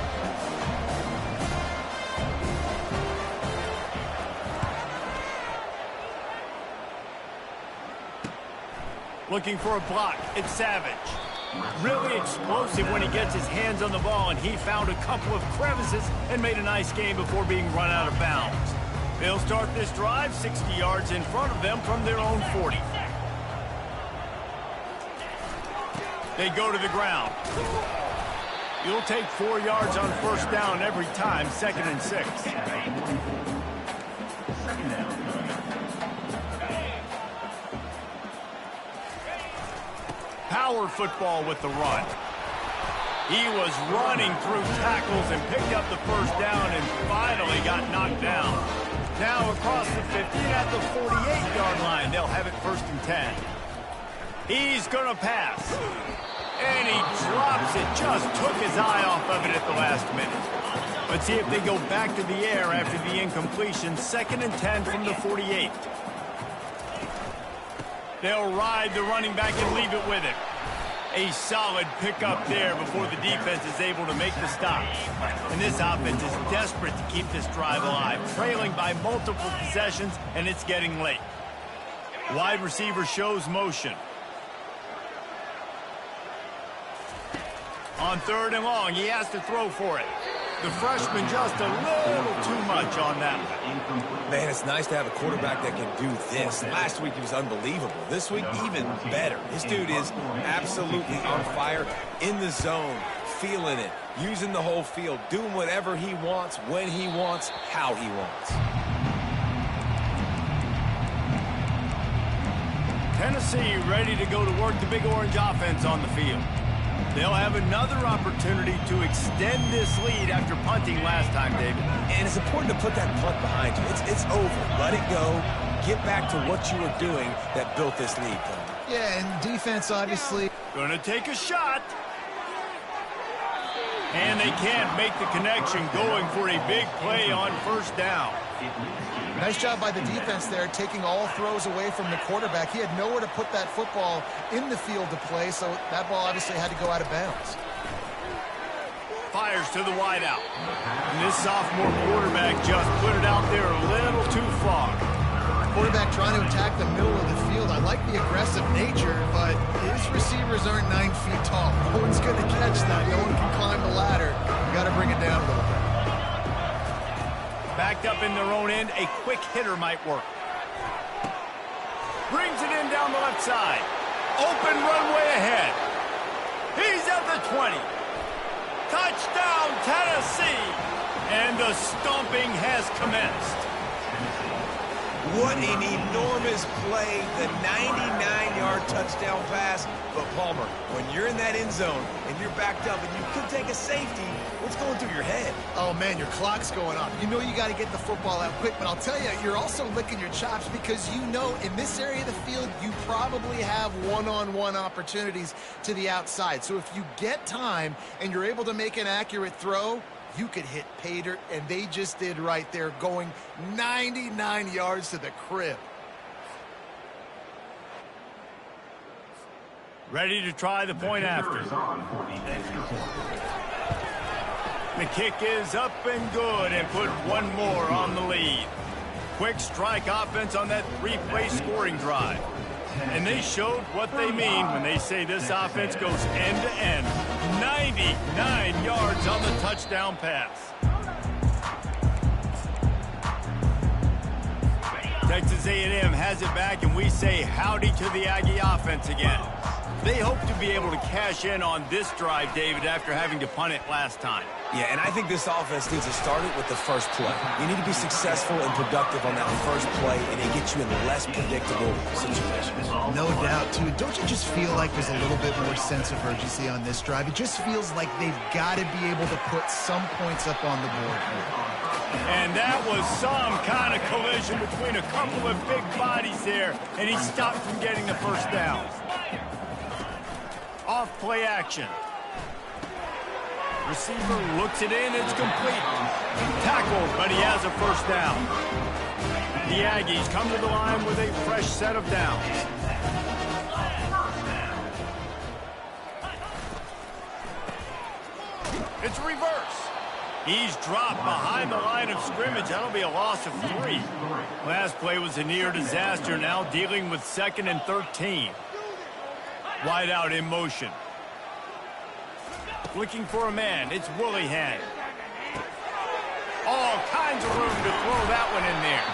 Looking for a block, it's Savage. Really explosive when he gets his hands on the ball, and he found a couple of crevices and made a nice game before being run out of bounds. They'll start this drive 60 yards in front of them from their own 40. They go to the ground. You'll take 4 yards on first down every time, 2nd and 6. Power football with the run. He was running through tackles and picked up the first down and finally got knocked down. Now across the 50 at the 48-yard line. They'll have it 1st and 10. He's going to pass. And he drops it. Just took his eye off of it at the last minute. Let's see if they go back to the air after the incompletion. 2nd and 10 from the 48. They'll ride the running back and leave it with him. A solid pickup there before the defense is able to make the stop. And this offense is desperate to keep this drive alive, trailing by multiple possessions, and it's getting late. Wide receiver shows motion. On 3rd and long, he has to throw for it. The freshman just a little too much on that one. Man, it's nice to have a quarterback that can do this. Last week he was unbelievable. This week, even better. This dude is absolutely on fire, in the zone, feeling it, using the whole field, doing whatever he wants, when he wants, how he wants. Tennessee ready to go to work the Big Orange offense on the field. They'll have another opportunity to extend this lead after punting last time, David. And it's important to put that punt behind you. It's over. Let it go. Get back to what you were doing that built this lead, Tony. Yeah, and defense obviously. Going to take a shot. And they can't make the connection, going for a big play on first down. Nice job by the defense there, taking all throws away from the quarterback. He had nowhere to put that football in the field to play, so that ball obviously had to go out of bounds. Fires to the wideout. And this sophomore quarterback just put it out there a little too far. Quarterback trying to attack the middle of the field. I like the aggressive nature, but his receivers aren't 9 feet tall. No one's going to catch that. No one can climb the ladder. You got to bring it down a little bit. Backed up in their own end, a quick hitter might work. Brings it in down the left side. Open runway ahead. He's at the 20. Touchdown, Tennessee! And the stomping has commenced. What an enormous play, the 99-yard touchdown pass. But, Palmer, when you're in that end zone and you're backed up and you could take a safety, what's going through your head? Oh, man, your clock's going off. You know you got to get the football out quick, but I'll tell you, you're also licking your chops because you know in this area of the field, you probably have one-on-one opportunities to the outside. So if you get time and you're able to make an accurate throw, you could hit pay dirt, and they just did right there, going 99 yards to the crib. Ready to try the point after. The kick is up and good, and put one more on the lead. Quick strike offense on that three-play scoring drive. And they showed what they mean when they say this offense goes end-to-end. 99 yards on the touchdown pass. Texas A&M has it back, and we say howdy to the Aggie offense again. They hope to be able to cash in on this drive, David, after having to punt it last time. Yeah, and I think this offense needs to start it with the first play. You need to be successful and productive on that first play, and it gets you in less predictable situations. No doubt, too. Don't you just feel like there's a little bit more sense of urgency on this drive? It just feels like they've got to be able to put some points up on the board here. And that was some kind of collision between a couple of big bodies there, and he stopped from getting the first down. Off play action. Receiver looks it in, it's complete. Tackled, but he has a first down. The Aggies come to the line with a fresh set of downs. It's reverse. He's dropped behind the line of scrimmage. That'll be a loss of 3. Last play was a near disaster, now dealing with 2nd and 13. Wide out in motion. Looking for a man. It's Willihan. All kinds of room to throw that one in there.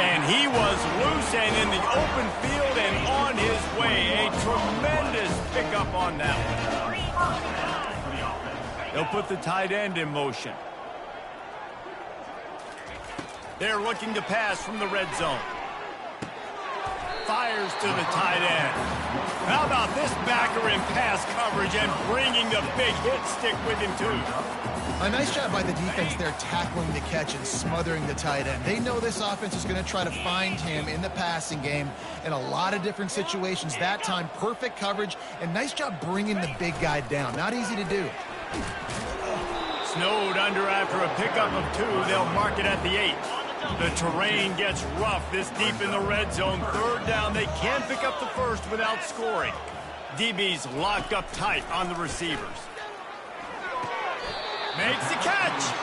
And he was loose and in the open field and on his way. A tremendous pickup on that one. They'll put the tight end in motion. They're looking to pass from the red zone. Fires to the tight end. How about this backer in pass coverage and bringing the big hit stick with him, too? A nice job by the defense there tackling the catch and smothering the tight end. They know this offense is going to try to find him in the passing game in a lot of different situations. That time, perfect coverage, and nice job bringing the big guy down. Not easy to do. Snowed under after a pickup of 2. They'll mark it at the 8. The terrain gets rough this deep in the red zone. 3rd down. They can pick up the first without scoring. DB's locked up tight on the receivers. Makes the catch.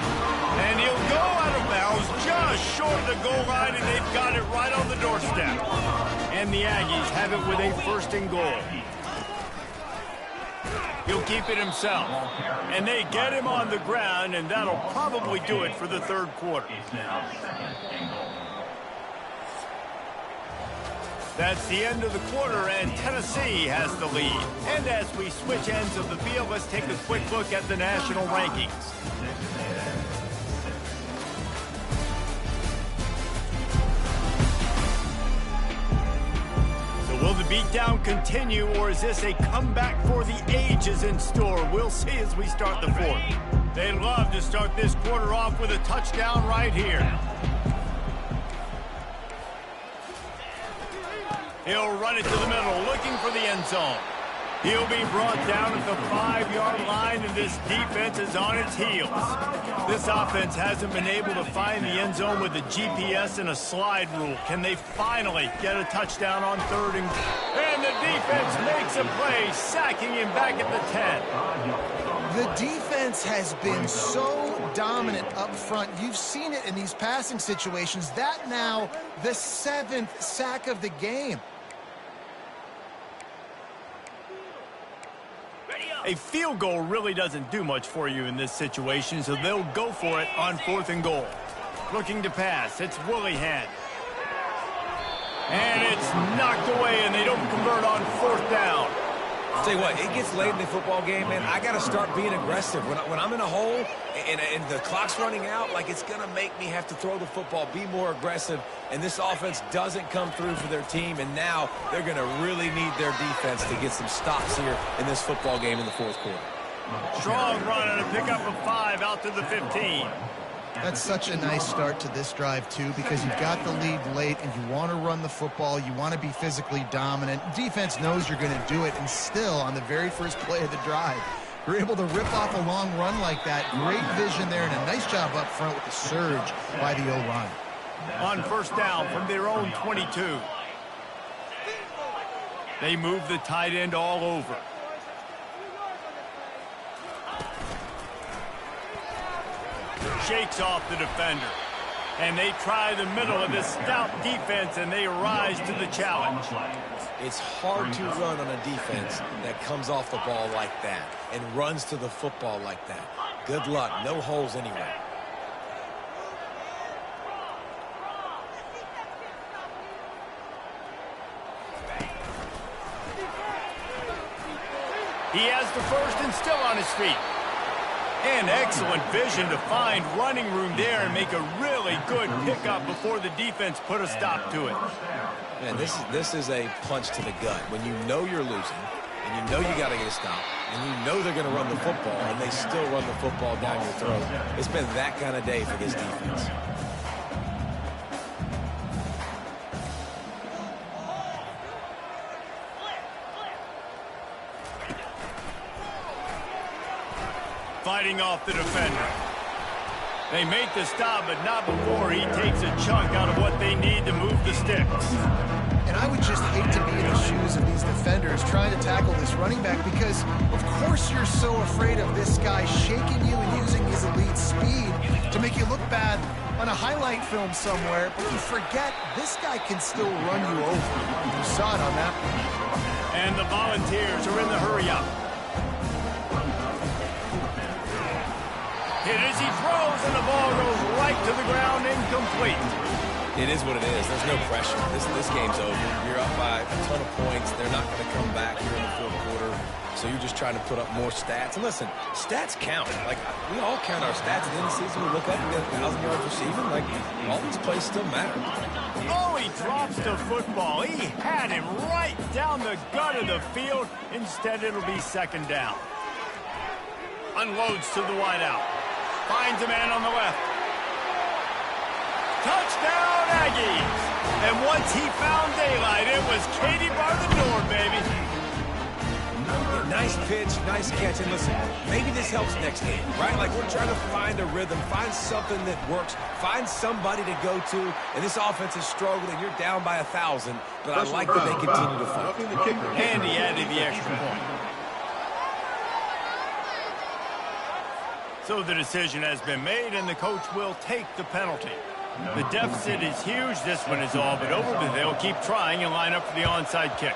And he'll go out of bounds just short of the goal line, and they've got it right on the doorstep. And the Aggies have it with a 1st and goal. He'll keep it himself. And they get him on the ground, and that'll probably do it for the 3rd quarter. That's the end of the quarter, and Tennessee has the lead. And as we switch ends of the field, let's take a quick look at the national rankings. Will the beatdown continue, or is this a comeback for the ages in store? We'll see as we start the 4th. They love to start this quarter off with a touchdown right here. He'll run it to the middle, looking for the end zone. He'll be brought down at the 5-yard line, and this defense is on its heels. This offense hasn't been able to find the end zone with the GPS and a slide rule. Can they finally get a touchdown on 3rd and... And the defense makes a play, sacking him back at the 10. The defense has been so dominant up front. You've seen it in these passing situations. That now the 7th sack of the game. A field goal really doesn't do much for you in this situation, so they'll go for it on 4th and goal. Looking to pass, it's Willihan. And it's knocked away, and they don't convert on 4th down. Tell you what, it gets late in the football game, man. I got to start being aggressive. When I'm in a hole and the clock's running out, like, it's going to make me have to throw the football, be more aggressive, and this offense doesn't come through for their team, and now they're going to really need their defense to get some stops here in this football game in the fourth quarter. Strong run and a pickup of 5 out to the 15. That's such a nice start to this drive, too, because you've got the lead late and you want to run the football. You want to be physically dominant. Defense knows you're going to do it, and still, on the very first play of the drive, you're able to rip off a long run like that. Great vision there and a nice job up front with the surge by the O-line. On first down from their own 22. They move the tight end all over. Shakes off the defender. And they try the middle of this stout defense, and they rise to the challenge. It's hard to run on a defense that comes off the ball like that and runs to the football like that. Good luck. No holes anywhere. He has the first and still on his feet. And excellent vision to find running room there and make a really good pickup before the defense put a stop to it. Man, this is a punch to the gut. When you know you're losing, and you know you got to get a stop, and you know they're going to run the football, and they still run the football down your throat. It's been that kind of day for this defense. Fighting off the defender. They make the stop, but not before he takes a chunk out of what they need to move the sticks. And I would just hate to be in the shoes of these defenders trying to tackle this running back because, of course, you're so afraid of this guy shaking you and using his elite speed to make you look bad on a highlight film somewhere, but you forget this guy can still run you over. You saw it on that one. And the Volunteers are in the hurry-up. Hit as he throws, and the ball goes right to the ground, incomplete. It is what it is. There's no pressure. This game's over. You're up by a ton of points. They're not going to come back here in the fourth quarter. So you're just trying to put up more stats. And listen, stats count. Like, we all count our stats at the end of the season. We look up and get 1,000 yards receiving. Like, all these plays still matter. Oh, he drops the football. He had him right down the gut of the field. Instead, it'll be second down. Unloads to the wideout. Finds a man on the left. Touchdown, Aggies! And once he found daylight, it was Katie bar the door, baby. Nice pitch, nice catch. And listen, maybe this helps next game, right? Like, we're trying to find a rhythm, find something that works, find somebody to go to. And this offense is struggling. You're down by 1,000, but I like that they continue to fight. And he added the extra point. So the decision has been made, and the coach will take the penalty. The deficit is huge. This one is all but over, but they'll keep trying and line up for the onside kick.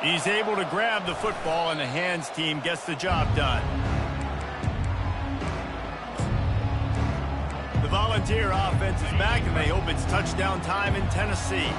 He's able to grab the football, and the hands team gets the job done. The Volunteer offense is back, and they hope it's touchdown time in Tennessee.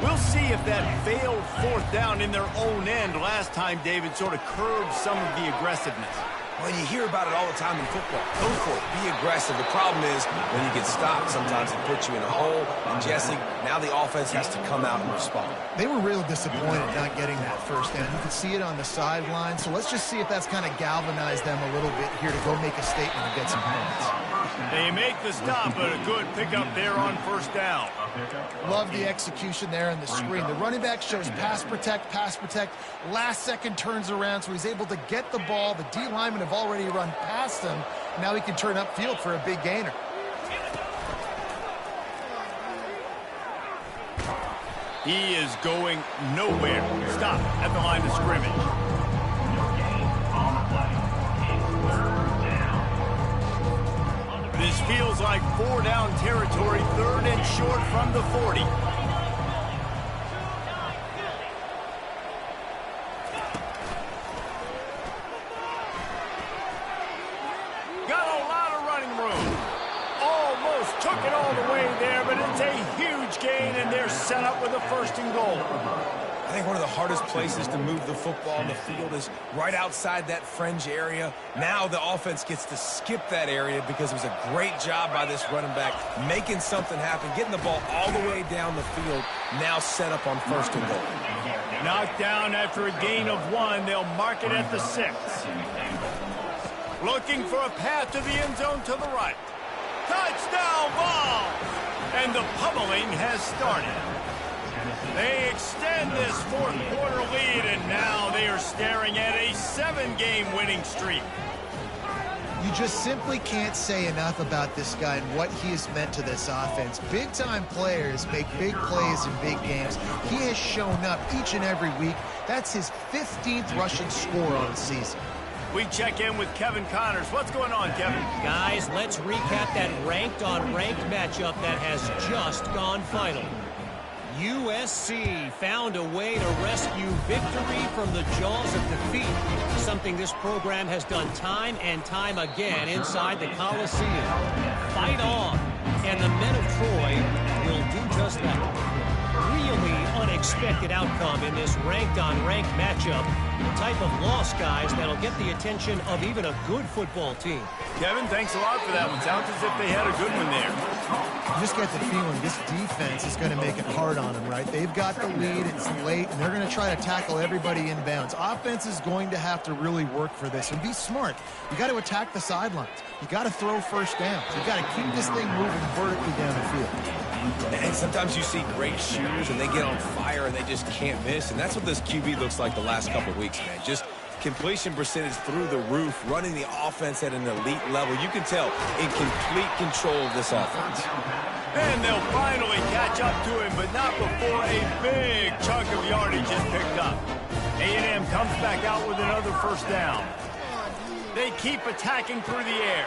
We'll see if that failed fourth down in their own end last time, David, sort of curbed some of the aggressiveness. Well, you hear about it all the time in football. Go for it. Be aggressive. The problem is when you get stopped, sometimes it puts you in a hole. And, Jesse, now the offense has to come out and respond. They were real disappointed not getting that first down. You could see it on the sideline. So let's just see if that's kind of galvanized them a little bit here to go make a statement and get some points. They make the stop, but a good pickup there on first down. Love the execution there on the screen. The running back shows pass protect, last second turns around, so he's able to get the ball. The D linemen have already run past him. Now he can turn upfield for a big gainer. He is going nowhere. Stop at the line of scrimmage. This feels like 4-down territory, third and short from the 40. Got a lot of running room. Almost took it all the way there, but it's a huge gain, and they're set up with a first and goal. think one of the hardest places to move the football on the field is right outside that fringe area. Now the offense gets to skip that area because it was a great job by this running back making something happen, getting the ball all the way down the field, now set up on 1st and goal. Knocked down after a gain of 1. They'll mark it at the 6. Looking for a path to the end zone to the right. Touchdown ball! And the pummeling has started. They extend this 4th quarter lead, and now they are staring at a 7-game winning streak. You just simply can't say enough about this guy and what he has meant to this offense. Big-time players make big plays in big games. He has shown up each and every week. That's his 15th rushing score on the season. We check in with Kevin Connors. What's going on, Kevin? Guys, let's recap that ranked-on-ranked matchup that has just gone final. USC found a way to rescue victory from the jaws of defeat, something this program has done time and time again inside the Coliseum. Fight on, and the men of Troy will do just that. Really unexpected outcome in this ranked-on-ranked matchup. The type of loss, guys, that'll get the attention of even a good football team. Kevin, thanks a lot for that one. Sounds as if they had a good one there. You just get the feeling this defense is going to make it hard on them, right? They've got the lead, it's late, and they're going to try to tackle everybody inbounds. Offense is going to have to really work for this and be smart. You got to attack the sidelines. You got to throw first downs. You got to keep this thing moving vertically down the field. And sometimes you see great shooters and they get on fire and they just can't miss. And that's what this QB looks like the last couple of weeks, man. Just completion percentage through the roof, running the offense at an elite level. You can tell in complete control of this offense. And they'll finally catch up to him, but not before a big chunk of yardage is picked up. A&M comes back out with another 1st down. They keep attacking through the air.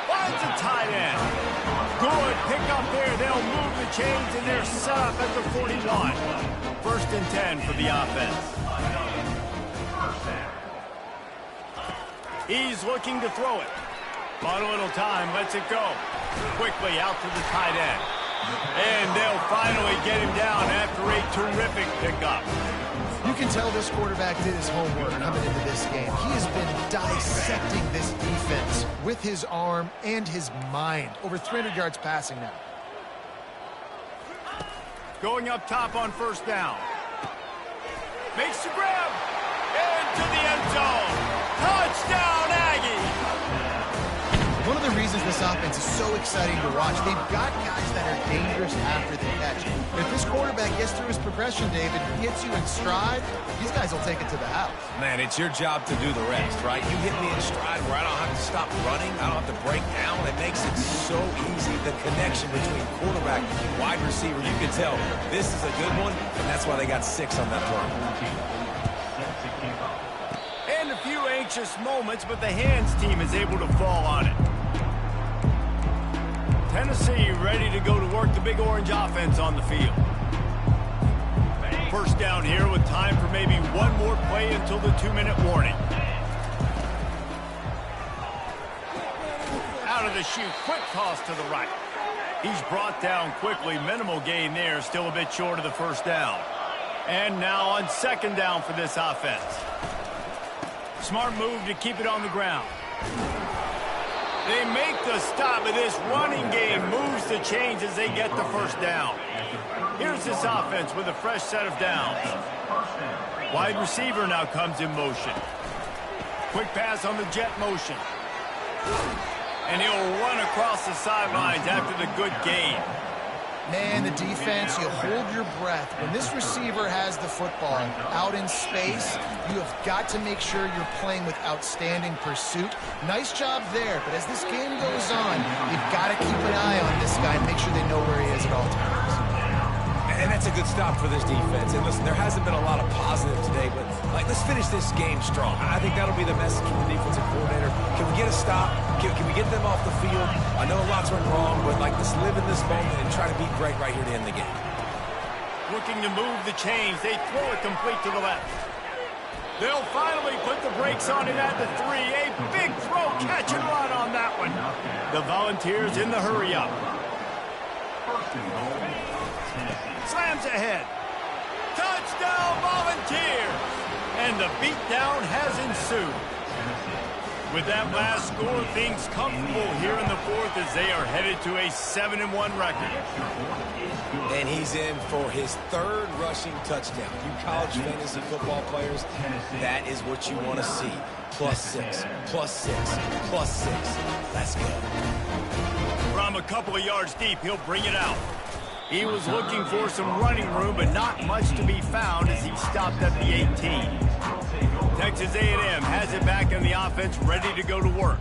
Finds a tight end. Good pick up there. They'll move the chains, and they're set up at the 41. 1st and 10 for the offense. He's looking to throw it. On a little time, lets it go. Quickly out to the tight end. And they'll finally get him down after a terrific pickup. You can tell this quarterback did his homework coming into this game. He has been dissecting this defense with his arm and his mind. Over 300 yards passing now. Going up top on 1st down. Makes the grab. Into the end zone. Touchdown, Aggie. One of the reasons this offense is so exciting to watch, they've got guys that are dangerous after the catch. If this quarterback gets through his progression, David, gets you in stride, these guys will take it to the house. Man, it's your job to do the rest, right? You hit me in stride where I don't have to stop running. I don't have to break down. It makes it so easy. The connection between quarterback and wide receiver, you can tell this is a good one, and that's why they got 6 on that play. And a few anxious moments, but the hands team is able to fall on it. Tennessee ready to go to work the Big Orange offense on the field. 1st down here with time for maybe one more play until the 2-minute warning. Out of the chute, quick toss to the right. He's brought down quickly. Minimal gain there, still a bit short of the 1st down. And now on 2nd down for this offense. Smart move to keep it on the ground. They make the stop, but this running game moves the chains as they get the 1st down. Here's this offense with a fresh set of downs. Wide receiver now comes in motion. Quick pass on the jet motion. And he'll run across the sidelines after the good gain. Man, the defense, you hold your breath. When this receiver has the football out in space, you have got to make sure you're playing with outstanding pursuit. Nice job there, but as this game goes on, you've got to keep an eye on this guy and make sure they know where he is at all times. And that's a good stop for this defense. And listen, there hasn't been a lot of positive today, but let's finish this game strong. I think that'll be the message from the defensive coordinator. Can we get a stop? Can we get them off the field? I know lots went wrong, but let's live in this moment and try to be great right here to end the game. Looking to move the chains. They throw it complete to the left. They'll finally put the brakes on him at the 3. A big throw, catch and run on that one. The Volunteers in the hurry up. Slams ahead. Touchdown! Touchdown Volunteers! And the beatdown has ensued. With that last score, things comfortable here in the fourth as they are headed to a 7-1 record. And he's in for his third rushing touchdown. You college fantasy football players, that is what you want to see. +6, +6, +6. Let's go. From a couple of yards deep, he'll bring it out. He was looking for some running room, but not much to be found as he stopped at the 18. Texas A&M has it back in the offense, ready to go to work.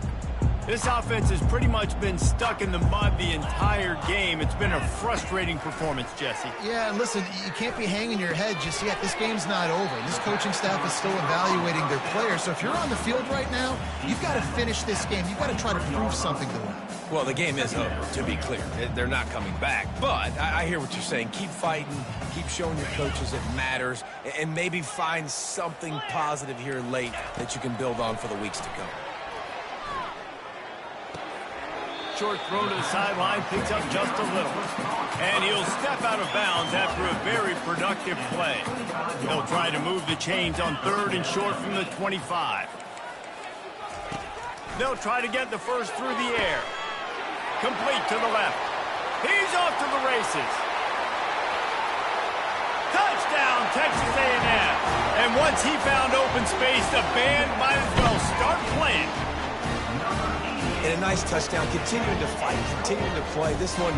This offense has pretty much been stuck in the mud the entire game. It's been a frustrating performance, Jesse. Yeah, and listen, you can't be hanging your head just yet. This game's not over. This coaching staff is still evaluating their players. So if you're on the field right now, you've got to finish this game. You've got to try to prove something to them. Well, the game is over, to be clear. They're not coming back. But I hear what you're saying. Keep fighting. Keep showing your coaches it matters. And maybe find something positive here late that you can build on for the weeks to come. Short throw to the sideline, picks up just a little. And he'll step out of bounds after a very productive play. They'll try to move the chains on 3rd and short from the 25. They'll try to get the first through the air. Complete to the left. He's off to the races. Touchdown, Texas A&M. And once he found open space, the band might as well start playing. And a nice touchdown, continuing to fight, continuing to play. This one,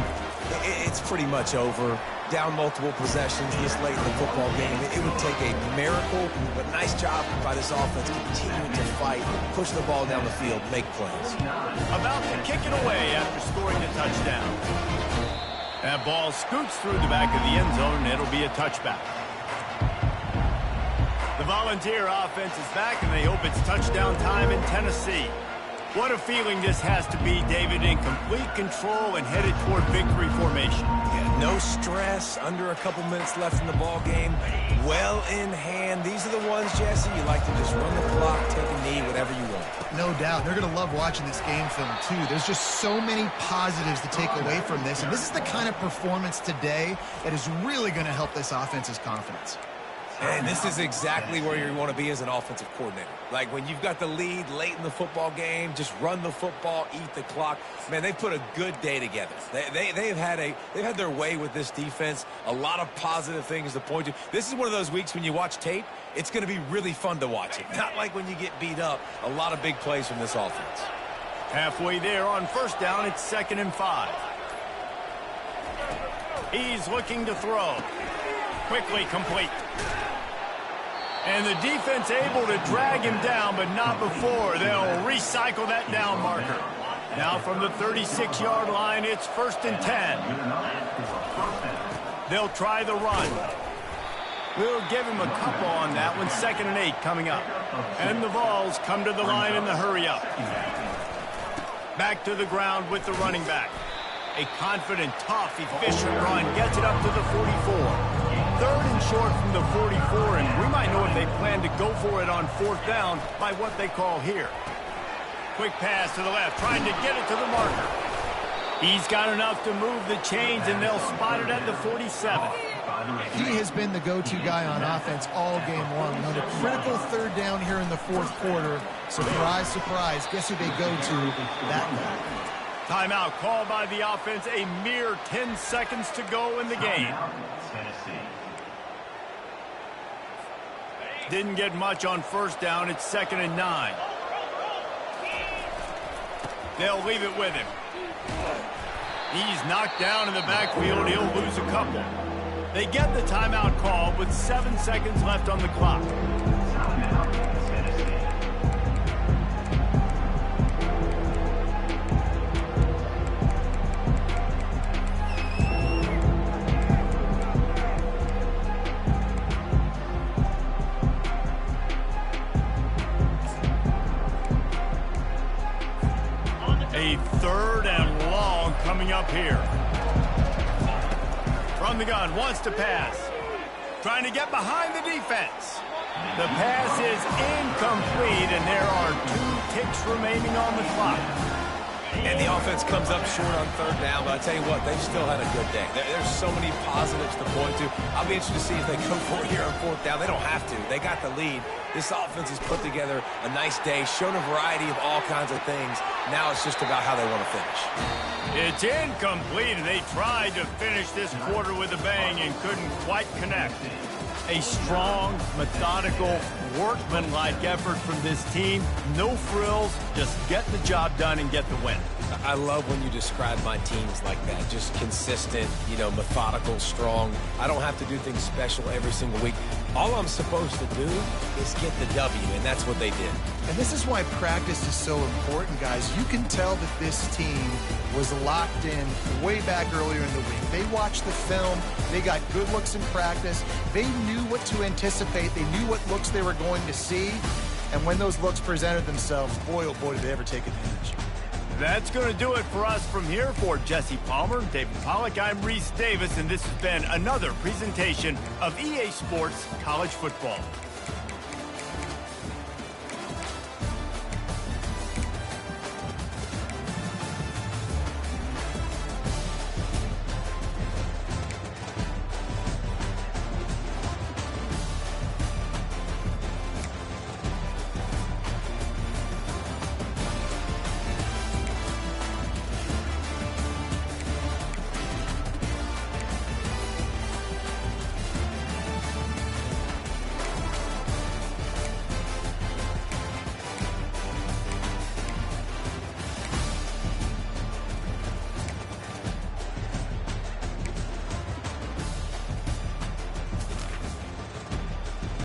it's pretty much over. Down multiple possessions this late in the football game. It would take a miracle, but nice job by this offense continuing to fight, push the ball down the field, make plays. About to kick it away after scoring the touchdown. That ball scoots through the back of the end zone, and it'll be a touchback. The Volunteer offense is back, and they hope it's touchdown time in Tennessee. What a feeling this has to be, David, in complete control and headed toward victory formation. Yeah, no stress, under a couple minutes left in the ball game, well in hand. These are the ones, Jesse, you like to just run the clock, take a knee, whatever you want. No doubt. They're going to love watching this game film, too. There's just so many positives to take away from this, and this is the kind of performance today that is really going to help this offense's confidence. And this is exactly where you want to be as an offensive coordinator. Like when you've got the lead late in the football game, just run the football, eat the clock. Man, they've put a good day together. They've had their way with this defense. A lot of positive things to point to. This is one of those weeks when you watch tape, it's going to be really fun to watch it. Not like when you get beat up. A lot of big plays from this offense. Halfway there on 1st down, it's 2nd and 5. He's looking to throw. Quickly complete. And the defense able to drag him down, but not before. They'll recycle that down marker. Now from the 36-yard line, it's 1st and 10. They'll try the run. We'll give him a couple on that one. 2nd and 8 coming up. And the Vols come to the line in the hurry-up. Back to the ground with the running back. A confident, tough, efficient run. Gets it up to the 44. 3rd and short from the 44, and we might know if they plan to go for it on 4th down by what they call here. Quick pass to the left, trying to get it to the marker. He's got enough to move the chains, and they'll spot it at the 47. He has been the go-to guy on offense all game long. On a critical 3rd down here in the 4th quarter, surprise, surprise, guess who they go to that night? Timeout called by the offense, a mere 10 seconds to go in the game. Didn't get much on 1st down. It's 2nd and 9. They'll leave it with him. He's knocked down in the backfield. He'll lose a couple. They get the timeout call with 7 seconds left on the clock. A 3rd and long coming up here. From the gun, wants to pass. Trying to get behind the defense. The pass is incomplete, and there are 2 ticks remaining on the clock. And the offense comes up short on third down, but I tell you what, they've still had a good day. There's so many positives to point to. I'll be interested to see if they come for it here on fourth down. They don't have to. They got the lead. This offense has put together a nice day, shown a variety of all kinds of things. Now it's just about how they want to finish. It's incomplete, and they tried to finish this quarter with a bang and couldn't quite connect. A strong, methodical, workmanlike effort from this team. No frills, just get the job done and get the win. I love when you describe my teams like that. Just consistent, methodical, strong. I don't have to do things special every single week. All I'm supposed to do is get the W, and that's what they did. And this is why practice is so important, guys. You can tell that this team was locked in way back earlier in the week. They watched the film. They got good looks in practice. They knew what to anticipate. They knew what looks they were going to see. And when those looks presented themselves, boy, oh boy, did they ever take advantage. That's going to do it for us from here. For Jesse Palmer, David Pollack, I'm Reese Davis, and this has been another presentation of EA Sports College Football.